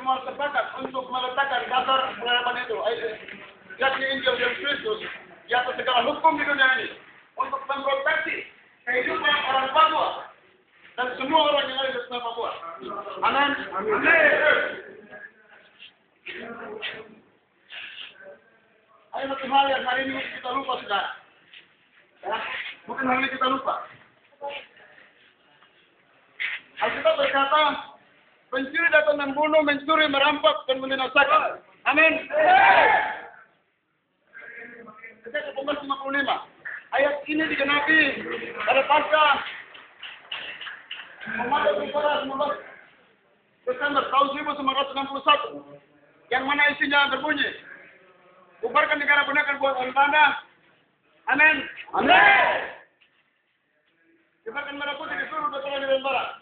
semua sepakat untuk meletakkan dasar peradaban itu, yakni Injil dan Kristus, di atas segala hukum di dunia ini, untuk memproteksi kehidupan orang Papua dan semua orang yang ada di sekitar Papua. Amin. Ada satu hal yang hari ini kita lupa, saudara. Ya, mungkin hari ini kita lupa. Alkitab berkata, pencuri datang membunuh, mencuri, merampok, dan membinasakan. Amin. Ketika 1955, ayat ini digenapi pada Paskah Muhammad Sultan 19 Desember tahun 1961, yang mana isinya berbunyi, bubarkan negara, gunakan buat tanda. Amin. Amin. Bubarkan merah putih di seluruh dataran dan barat.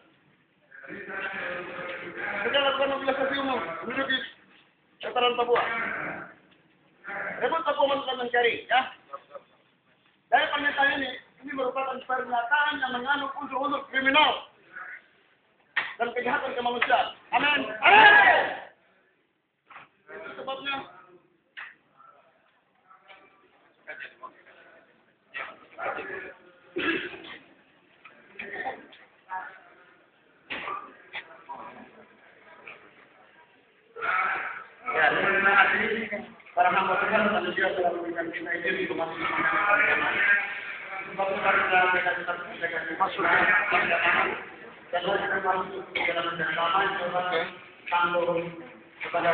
Segala lakukan mobilisasi umum menduduki dataran Papua. Rebut Papua masukkan mencari, ya. Dari pernyataan ini merupakan pernyataan yang mengandung unsur-unsur kriminal dan kejahatan kemanusiaan. Amin. Amin. Itu sebabnya ya, terima kasih para hamba Tuhan dan juga telah memberikan kita izin untuk masuk ke dalam sebab kita masuk dan kita masuk ke dalam damai tanggung kepada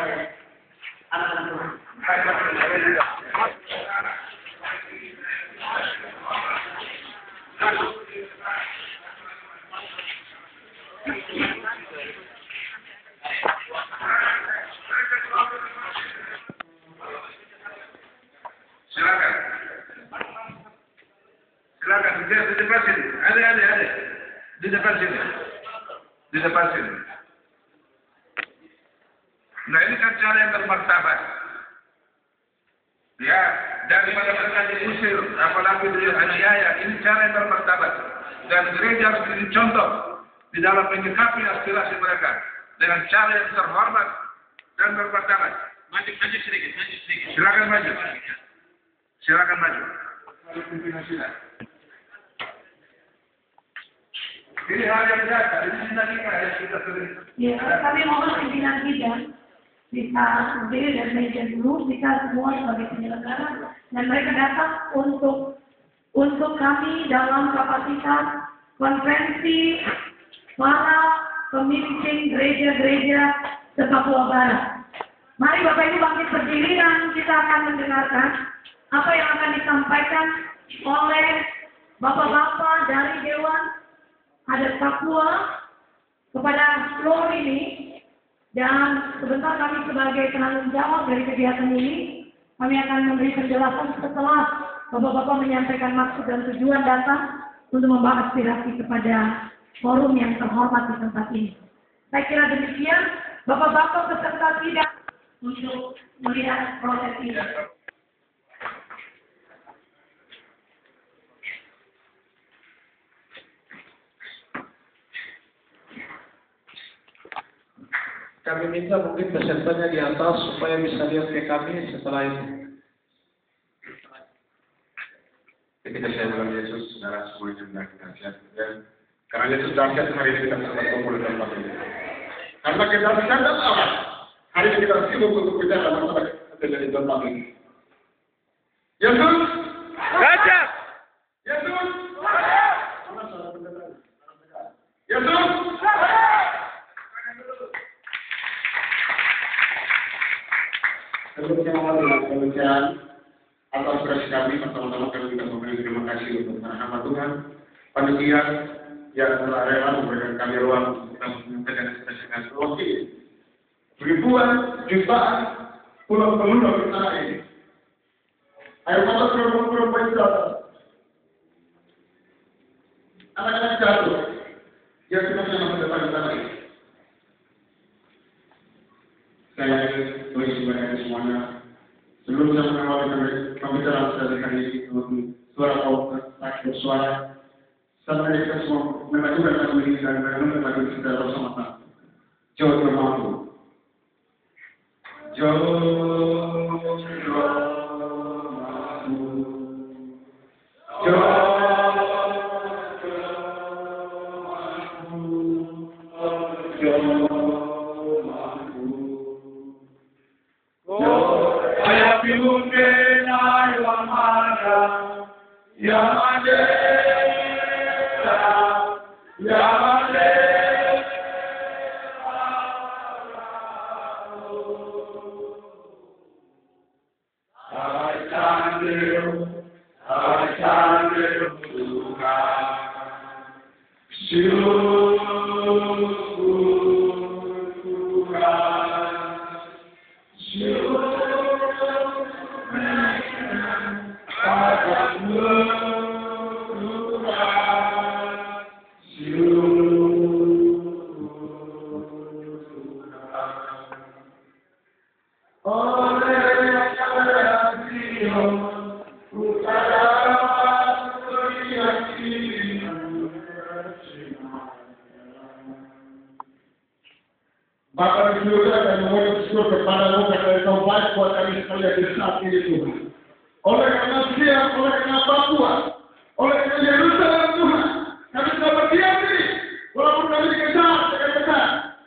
anak-anak Tuhan. Silakan, di depan sini. Ada. Di depan sini. Nah, ini kan cara yang bermartabat. Ya, daripada mereka diusir, apalagi dianiaya, ini cara yang bermartabat. Dan gereja harus menjadi contoh di dalam menyikapi aspirasi mereka dengan cara yang terhormat dan bermartabat. Maju sedikit. Silakan maju. Ini hal yang biasa, ini dinamika yang kita sering. Ya, kami mohon pimpinan kita bisa berdiri dan meja dulu, kita semua sebagai penyelenggara dan mereka datang untuk kami dalam kapasitas konferensi para pemimpin gereja-gereja se-Papua Barat. Mari Bapak Ibu bangkit berdiri dan kita akan mendengarkan apa yang akan disampaikan oleh Bapak-Bapak dari Dewan Adat Papua kepada seluruh ini, dan sebentar kami sebagai penanggung jawab dari kegiatan ini, kami akan memberi penjelasan setelah Bapak-Bapak menyampaikan maksud dan tujuan datang untuk membawa aspirasi kepada forum yang terhormat di tempat ini. Saya kira demikian, Bapak-Bapak peserta sidang untuk melihat proses ini. Kami minta mungkin pesertanya di atas supaya bisa lihat ke kami setelah itu. Ketika saya dalam Yesus, saudara semuanya sudah kita siap. Karena Yesus dahsyat, hari ini kita bisa berkumpul di tempat ini. Karena kita sedang apa? Hari ini kita sibuk untuk bicara masalah kita di tempat ini. Yesus, dahsyat. Yesus, mana saudara pendengar? Yesus, Kemudian atas aspirasi kami, pertama-tama kami juga memberi terima kasih untuk para hamba Tuhan, panitia yang telah rela memberikan kami ruang untuk kita menyampaikan aspirasi ribuan, jutaan, puluhan penduduk di tanah ini. Air mata perempuan jatuh, anak-anak jatuh, yang kita masa depan di tanah ini. Saya yakin semuanya semuanya. Sebelum saya mengawali pembicaraan saya hari ini, suara bersuara, sampai kita semua mengajukan kami dan mengajukan kita bersama-sama. Jauh bermampu. Bapak di surga dan mengucap syukur kepadamu karena Engkau baik buat kami sekalian di saat ini Tuhan. Oleh karena siang, oleh karena Papua, oleh karena Yerusalem Tuhan, kami sudah berdiam diri. Walaupun kami dikejar,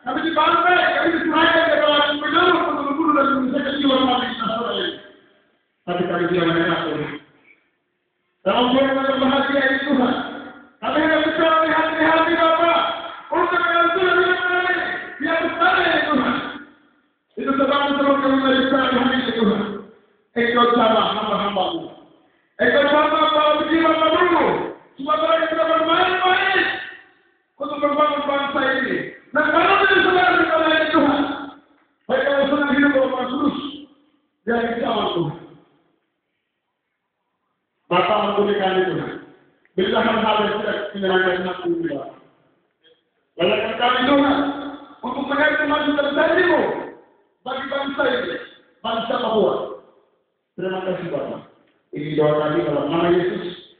kami dibantai, kami diserahkan ke kalangan penyuruh untuk membunuh dan menyusahkan jiwa kami di nasional ini. Tapi kami tidak menyerah Tuhan. Dalam bulan yang berbahagia ini Tuhan, kami hendak bicara di hati-hati Bapak. Untuk yang sudah hidup kami, yang besar ya Tuhan. Itu sebab seluruh kami berbicara di hari ini Tuhan. Engkau sama hamba-hambamu. Engkau sama para pejabat dulu. Semua orang yang sudah bermain-main untuk membangun bangsa ini. Nah kalau tidak sedang dengan ini Tuhan, baik kalau sedang hidup orang terus dari zaman Tuhan. Bapak memberikan itu Tuhan. Bila hal-hal yang tidak menyenangkan hati Tuhan. Layakan kami Tuhan untuk mengerti maju terjadimu bagi bangsa ini, bangsa Papua. Terima kasih Bapak. Ini doa kami dalam nama Yesus.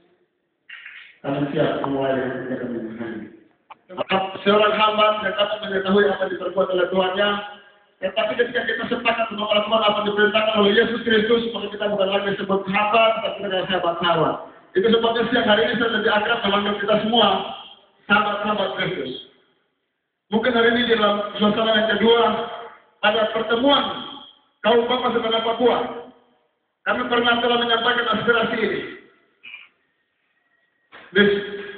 Kami siap memulai dengan kegiatan ini. Seorang hamba yang dapat mengetahui apa yang diperbuat oleh Tuhannya, tetapi ketika kita sepakat untuk melakukan apa yang diperintahkan oleh Yesus Kristus, maka kita bukan lagi disebut hamba, tetapi kita adalah sahabat-sahabat. Itu sebabnya siang hari ini saya lebih akrab memanggil kita semua sahabat-sahabat Kristus. Mungkin hari ini dalam suasana yang kedua, pada pertemuan kaum Bapak sebenarnya Papua, kami pernah telah menyampaikan aspirasi ini. Di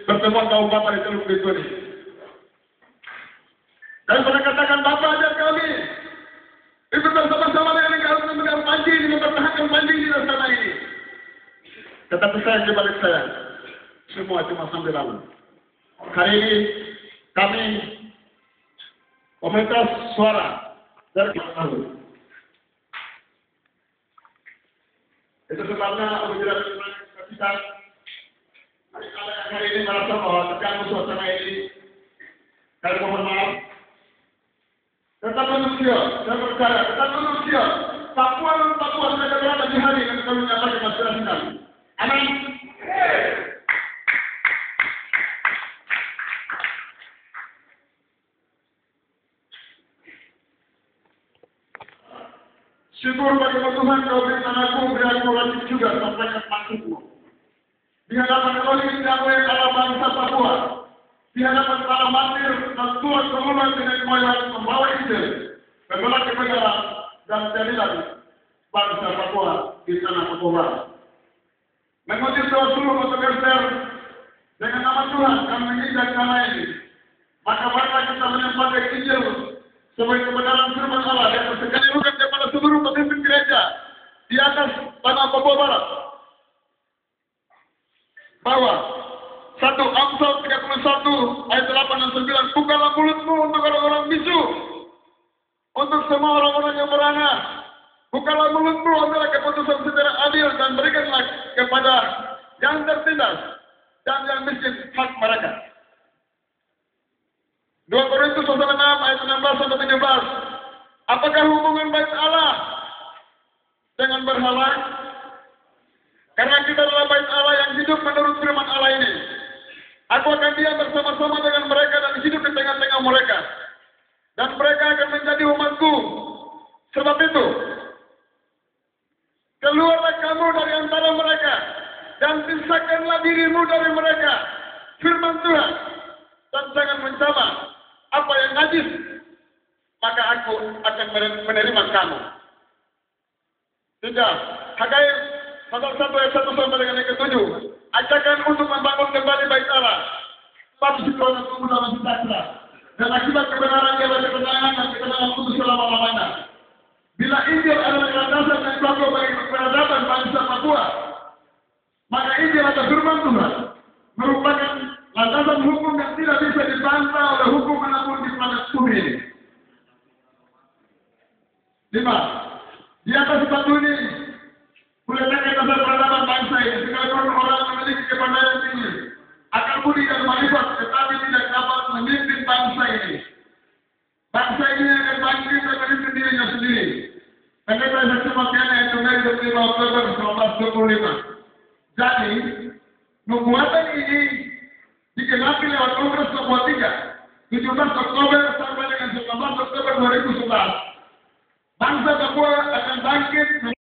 pertemuan kaum Bapak di Teluk Bintuni. Dan pernah katakan Bapak ajar kami, itu bersama-sama dengan kami memegang panji ini, mempertahankan panji ini dan sana ini. Tetapi saya kebalik saya, semua cuma sambil lalu. Hari ini kami meminta suara dari lalu. Itu sebabnya apabila kita hari ini merasa bahwa terganggu suasana ini, kami mohon maaf. Tetap manusia, saya percaya, tetap manusia. Papua dan Papua sudah berada di hari yang kami menyampaikan aspirasi kami. Amin. Syukur bagi Tuhan kau berikan aku beri lagi juga sampaikan maksudmu. Di hadapan kau ini yang ala bangsa Papua. Di hadapan para martir dan tuan kemuliaan dengan moyang membawa Injil, membela kebenaran dan keadilan bangsa Papua di tanah Papua. Menguji doa seluruh bergeser dengan nama Tuhan kami menginjak tanah ini. Maka marilah kita menyampaikan Injil sebagai kebenaran firman Allah yang tersenyumkan kepada seluruh pemimpin gereja di atas tanah Papua Barat. Bahwa 1 Amsal 31 ayat 8 dan 9, bukalah mulutmu untuk orang-orang bisu, untuk semua orang-orang yang merana. Bukalah mulutmu adalah keputusan secara adil dan berikanlah kepada yang tertindas dan yang miskin hak mereka. 2 Korintus 6 ayat 16 sampai 17. Apakah hubungan bait Allah dengan berhala? Karena kita adalah bait Allah yang hidup menurut firman Allah ini. Aku akan diam bersama-sama dengan mereka dan hidup di tengah-tengah mereka. Dan mereka akan menjadi umatku. Sebab itu, jauh dari mereka firman Tuhan dan jangan mencoba apa yang najis, maka aku akan menerima kamu. 3. Hagai pasal 1 ayat 1 sampai dengan yang ke-7. Ajakan untuk membangun kembali bait Allah. Bab situasi tubuh dalam sejahtera. Dan akibat kebenaran ialah ketenangan dan ketenangan kudus selama-lamanya. Bila Injil adalah landasan dan pokok bagi peradaban bangsa Papua, maka Injil atau firman Tuhan merupakan landasan hukum yang tidak bisa dibantah oleh hukum manapun di planet bumi ini. 5. Di atas batu ini meletakkan dasar peradaban bangsa ini. Sekalipun orang memiliki kepandaian tinggi, akal budi dan marifat, tetapi tidak dapat memimpin bangsa ini. Bangsa ini akan bangkit dan memimpin dirinya sendiri. Pendeta Saksi Makiana yang tunggal 25 Oktober 1925. Jadi, nubuatan ini digenapi lewat Kongres Papua 3, 17 Oktober sampai dengan 19 Oktober 2011.